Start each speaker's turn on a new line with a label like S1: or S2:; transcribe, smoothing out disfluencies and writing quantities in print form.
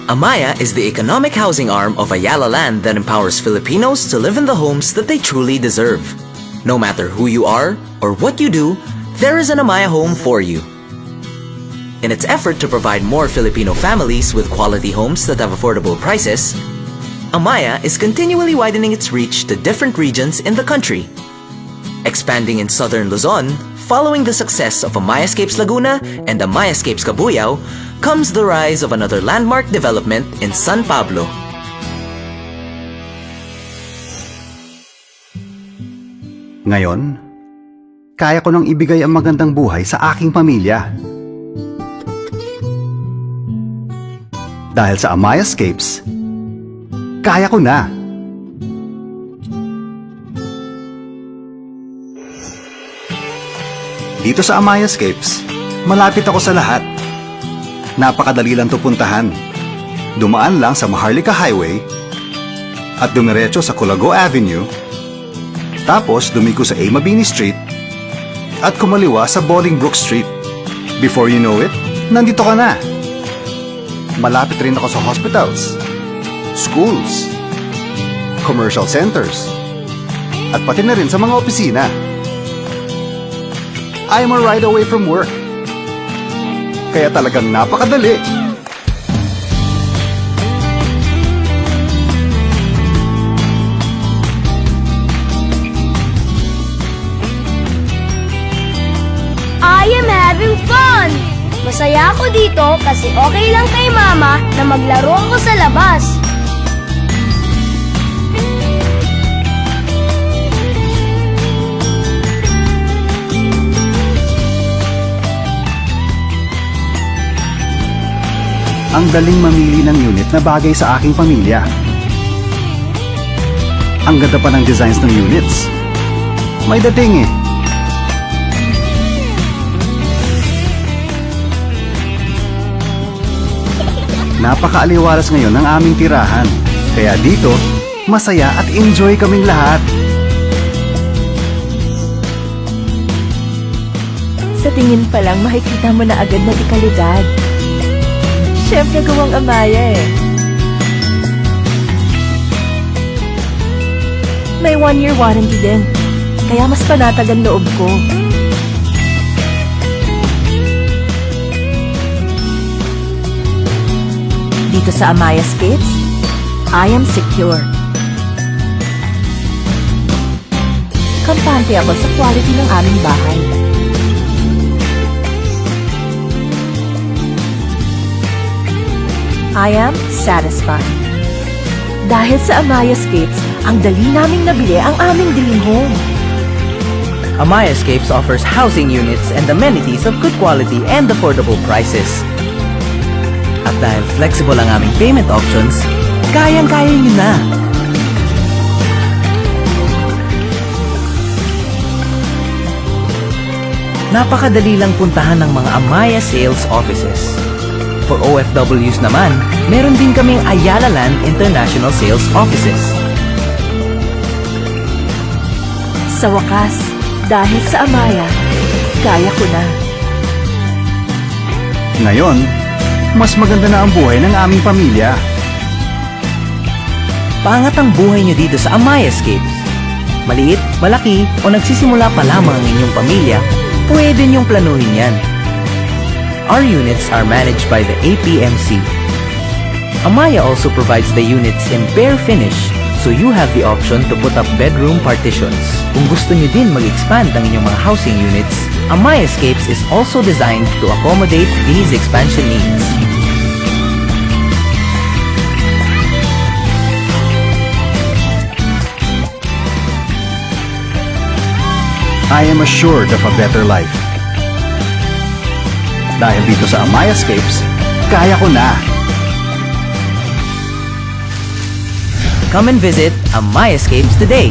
S1: Amaya is the economic housing arm of Ayala Land that empowers Filipinos to live in the homes that they truly deserve. No matter who you are or what you do, there is an Amaya home for you. In its effort to provide more Filipino families with quality homes that have affordable prices, Amaya is continually widening its reach to different regions in the country. Expanding in southern Luzon, following the success of Amayascapes Laguna and Amayascapes Cabuyao, comes the rise of another landmark development in San Pablo.
S2: Ngayon, kaya ko nang ibigay ang magandang buhay sa aking pamilya. Dahil sa Amayascapes, kaya ko na. Dito sa Amayascapes, malapit ako sa lahat. Napakadali lang to puntahan. Dumaan lang sa Maharlika Highway at dumiretso sa Culago Avenue, tapos dumiko sa A. Mabini Street at kumaliwa sa Bolingbrook Street. Before you know it, nandito ka na. Malapit rin ako sa hospitals, schools, commercial centers, at pati na rin sa mga opisina. I'm a ride away from work. Kaya talagang napakadali.
S3: I am having fun! Masaya ako dito kasi okay lang kay Mama na maglaro ako sa labas.
S2: Ang galing mamili ng unit na bagay sa aking pamilya. Ang ganda pa ng designs ng units. May dating eh. Napakaaliwalas ngayon ng aming tirahan. Kaya dito, masaya at enjoy kaming lahat.
S4: Sa tingin pa lang, makikita mo na agad na dekalidad. Siyempre gawang Amaya eh. May 1-year warranty din, kaya mas panatag ang loob ko. Dito sa Amayascapes, I am secure. Kampante ako sa quality ng aming bahay. I am satisfied. Dahil sa Amayascapes, ang dali naming nabili ang aming dream home.
S1: Amayascapes offers housing units and amenities of good quality and affordable prices. At dahil flexible ang aming payment options, kayang-kaya nyo na. Napakadali lang puntahan ng mga Amaya sales offices. For OFWs naman, meron din kaming Ayala Land International Sales Offices.
S4: Sa wakas, dahil sa Amaya, kaya ko na.
S2: Ngayon, mas maganda na ang buhay ng aming pamilya.
S1: Paangat ang buhay nyo dito sa Amayascapes. Maliit, malaki, o nagsisimula pa lamang ang inyong pamilya, pwede nyong planuhin yan. Our units are managed by the APMC. Amaya also provides the units in bare finish, so you have the option to put up bedroom partitions. Kung gusto nyo din mag-expand ang inyong mga housing units, Amayascapes is also designed to accommodate these expansion needs.
S2: I am assured of a better life. Dahil dito sa Amayascapes, kaya ko na.
S1: Come and visit Amayascapes today.